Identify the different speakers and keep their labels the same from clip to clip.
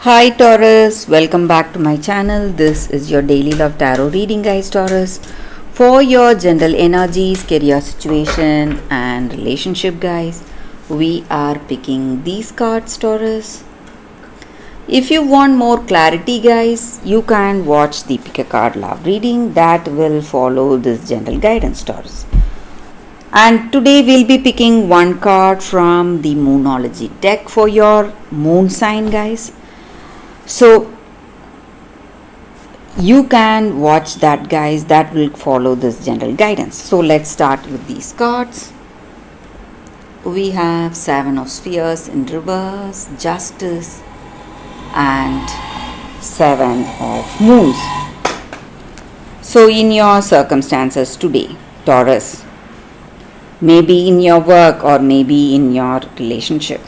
Speaker 1: Hi Taurus, welcome back to my channel. This is your daily love tarot reading, guys. Taurus, for your general energies, career situation and relationship, guys, we are picking these cards, Taurus. If you want more clarity, guys, you can watch the pick a card love reading that will follow this general guidance, Taurus. And today we'll be picking one card from the Moonology deck for your moon sign, guys. So you can watch that, guys, that will follow this general guidance. So let's start with these cards. We have Seven of Spheres in reverse, Justice and Seven of Moons. So in your circumstances today, Taurus, maybe in your work or maybe in your relationship,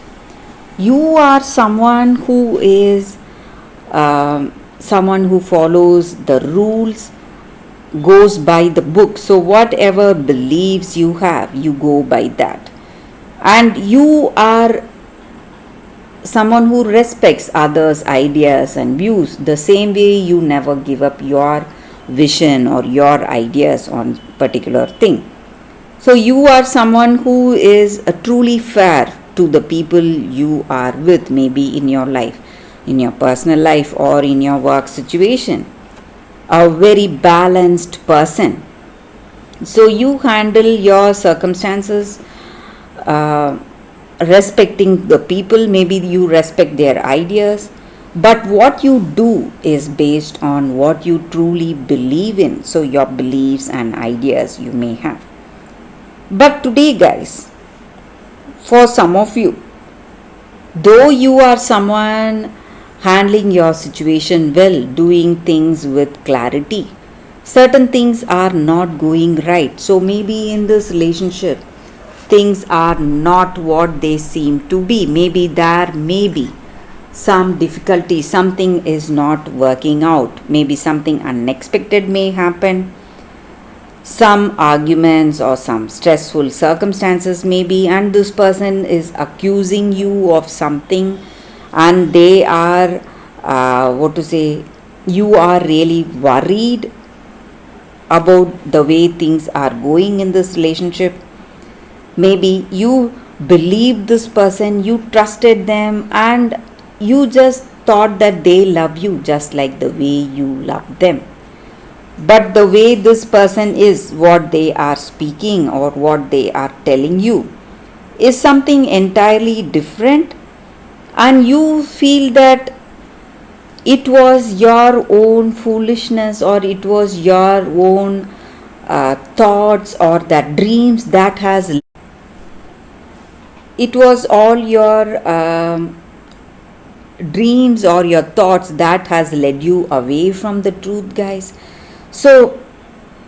Speaker 1: you are someone who is someone who follows the rules, goes by the book. So whatever beliefs you have, you go by that. And you are someone who respects others' ideas and views. The same way you never give up your vision or your ideas on particular thing. So you are someone who is truly fair to the people you are with, maybe in your life, in your personal life or in your work situation. A very balanced person. So you handle your circumstances respecting the people, maybe you respect their ideas, but what you do is based on what you truly believe in. So your beliefs and ideas you may have. But today, guys, for some of you, though you are someone handling your situation well, doing things with clarity, certain things are not going right. So maybe in this relationship, things are not what they seem to be. Maybe there may be some difficulty, something is not working out, maybe something unexpected may happen, some arguments or some stressful circumstances maybe, and this person is accusing you of something, and they are you are really worried about the way things are going in this relationship. Maybe you believed this person, you trusted them, and you just thought that they love you just like the way you love them. But the way this person is, what they are speaking or what they are telling you is something entirely different, and you feel that it was your own foolishness or it was your own thoughts or that dreams that has, it was all your dreams or your thoughts that has led you away from the truth, guys. So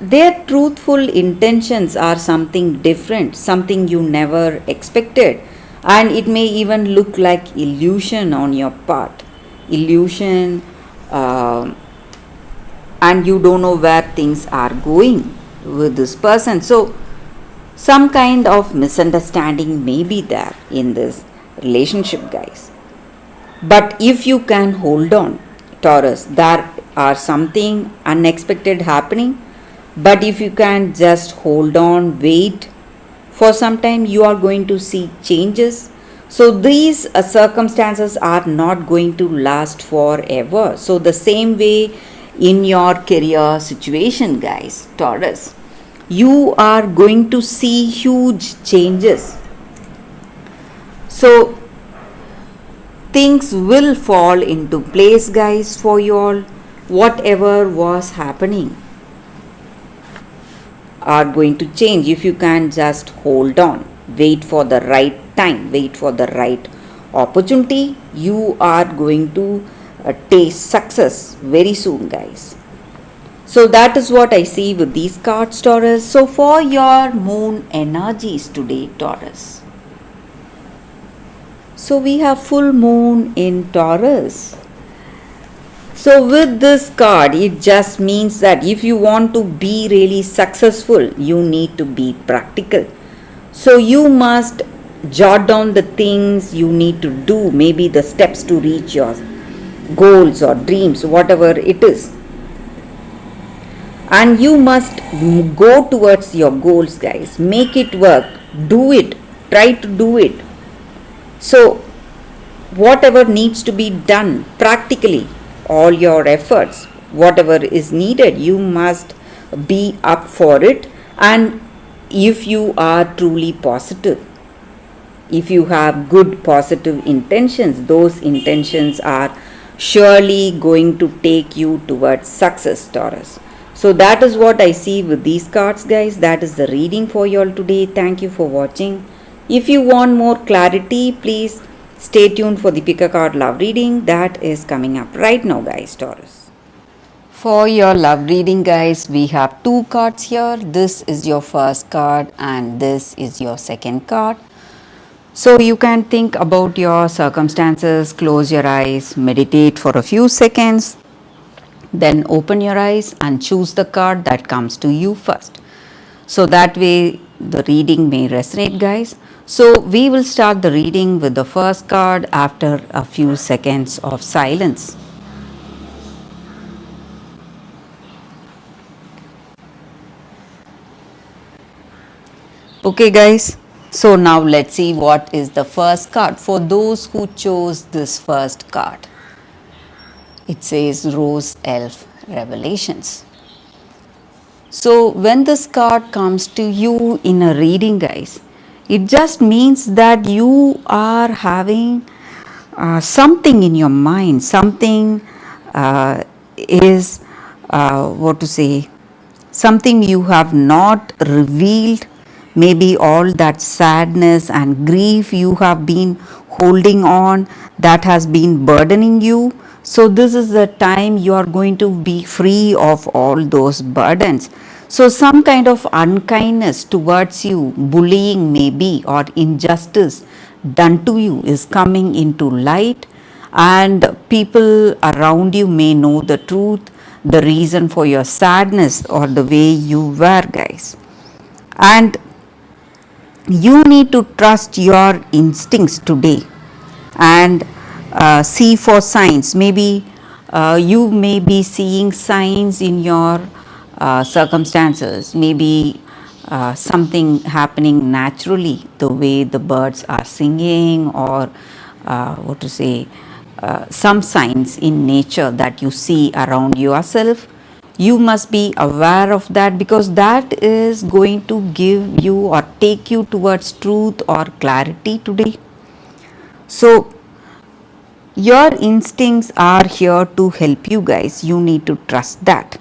Speaker 1: their truthful intentions are something different, something you never expected, and it may even look like illusion on your part, illusion, and you don't know where things are going with this person. So some kind of misunderstanding may be there in this relationship, guys. But if you can hold on, Taurus, there are something unexpected happening, but if you can just hold on, wait for some time, you are going to see changes. So these circumstances are not going to last forever. So the same way in your career situation, guys, Taurus, you are going to see huge changes. So things will fall into place, guys, for you all. Whatever was happening are going to change if you can just hold on, wait for the right time, wait for the right opportunity. You are going to taste success very soon, guys. So that is what I see with these cards, Taurus. So for your moon energies today, Taurus, so we have full moon in Taurus. So with this card, it just means that if you want to be really successful, you need to be practical. So you must jot down the things you need to do, maybe the steps to reach your goals or dreams, whatever it is. And you must go towards your goals, guys. Make it work. Do it. Try to do it. So, whatever needs to be done practically, all your efforts, whatever is needed, you must be up for it. And if you are truly positive, if you have good positive intentions, those intentions are surely going to take you towards success, Taurus. So that is what I see with these cards, guys. That is the reading for you all today. Thank you for watching. If you want more clarity, please stay tuned for the pick a card love reading that is coming up right now, guys, Taurus. For your love reading, guys, we have two cards here. This is your first card and this is your second card. So you can think about your circumstances, close your eyes, meditate for a few seconds, then open your eyes and choose the card that comes to you first. So that way the reading may resonate, guys. So we will start the reading with the first card after a few seconds of silence. Okay, guys. So now let's see what is the first card for those who chose this first card. It says Rose Elf Revelations. So when this card comes to you in a reading, guys, it just means that you are having something in your mind, something is what to say, something you have not revealed, maybe all that sadness and grief you have been holding on that has been burdening you. So this is the time you are going to be free of all those burdens. So some kind of unkindness towards you, bullying maybe, or injustice done to you is coming into light, and people around you may know the truth, the reason for your sadness or the way you were, guys. And you need to trust your instincts today and see for signs. Maybe you may be seeing signs in your circumstances, maybe something happening naturally, the way the birds are singing, or what to say, some signs in nature that you see around yourself. You must be aware of that, because that is going to give you or take you towards truth or clarity today. So your instincts are here to help you, guys. You need to trust that.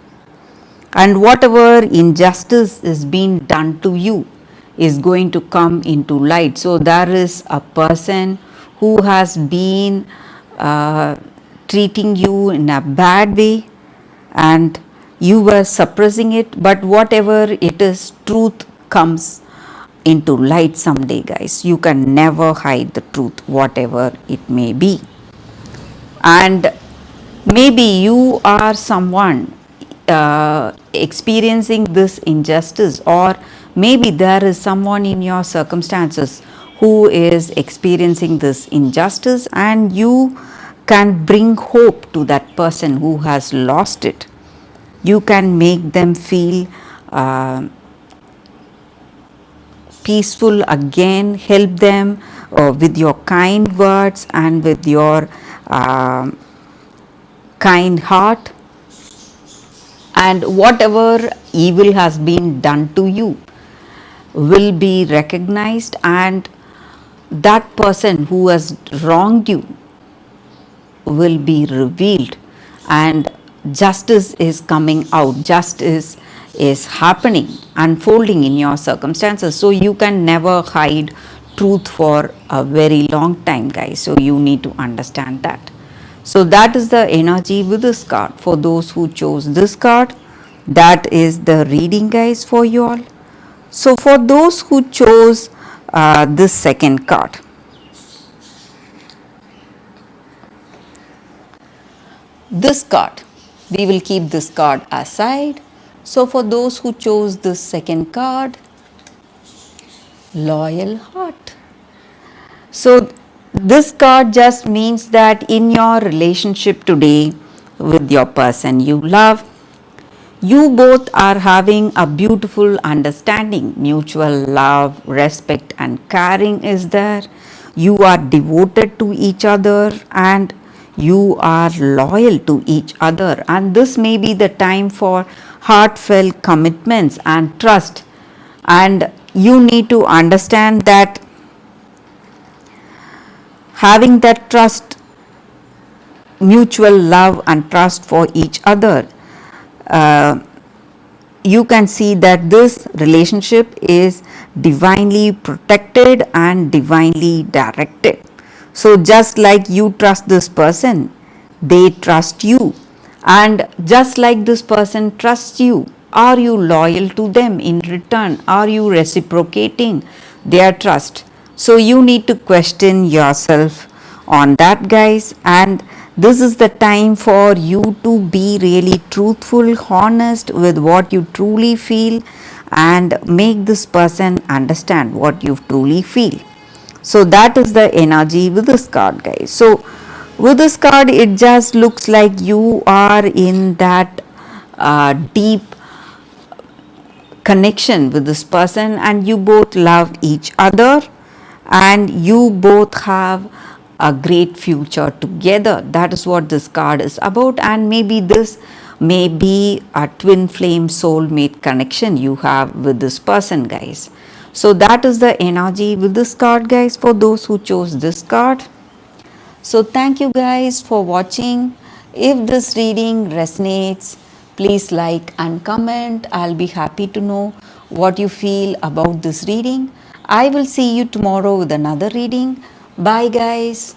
Speaker 1: And whatever injustice is being done to you is going to come into light. So there is a person who has been treating you in a bad way, and you were suppressing it, but whatever it is, truth comes into light someday, guys. You can never hide the truth, whatever it may be. And maybe you are someone experiencing this injustice, or maybe there is someone in your circumstances who is experiencing this injustice, and you can bring hope to that person who has lost it. You can make them feel peaceful again, help them with your kind words and with your kind heart. And whatever evil has been done to you will be recognized, and that person who has wronged you will be revealed, and justice is coming out. Justice is happening, unfolding in your circumstances. So you can never hide truth for a very long time, guys. So you need to understand that. So that is the energy with this card. For those who chose this card, that is the reading, guys, for you all. So for those who chose this second card, this card, we will keep this card aside. So for those who chose this second card, Loyal Heart. So This card just means that in your relationship today with your person you love, you both are having a beautiful understanding. Mutual love, respect, and caring is there. You are devoted to each other and you are loyal to each other. And this may be the time for heartfelt commitments and trust. And you need to understand that having that trust, mutual love, and trust for each other, uh, you can see that this relationship is divinely protected and divinely directed. So, just like you trust this person, they trust you, and just like this person trusts you, are you loyal to them in return? Are you reciprocating their trust? So, you need to question yourself on that, guys, and this is the time for you to be really truthful, honest with what you truly feel, and make this person understand what you truly feel. So that is the energy with this card, guys. So with this card, it just looks like you are in that deep connection with this person and you both love each other and you both have a great future together. That is what this card is about, and maybe this may be a twin flame soulmate connection you have with this person, guys. So that is the energy with this card, guys, for those who chose this card. So thank you guys for watching. If this reading resonates, please like and comment. I'll be happy to know what you feel about this reading. I will see you tomorrow with another reading. Bye guys.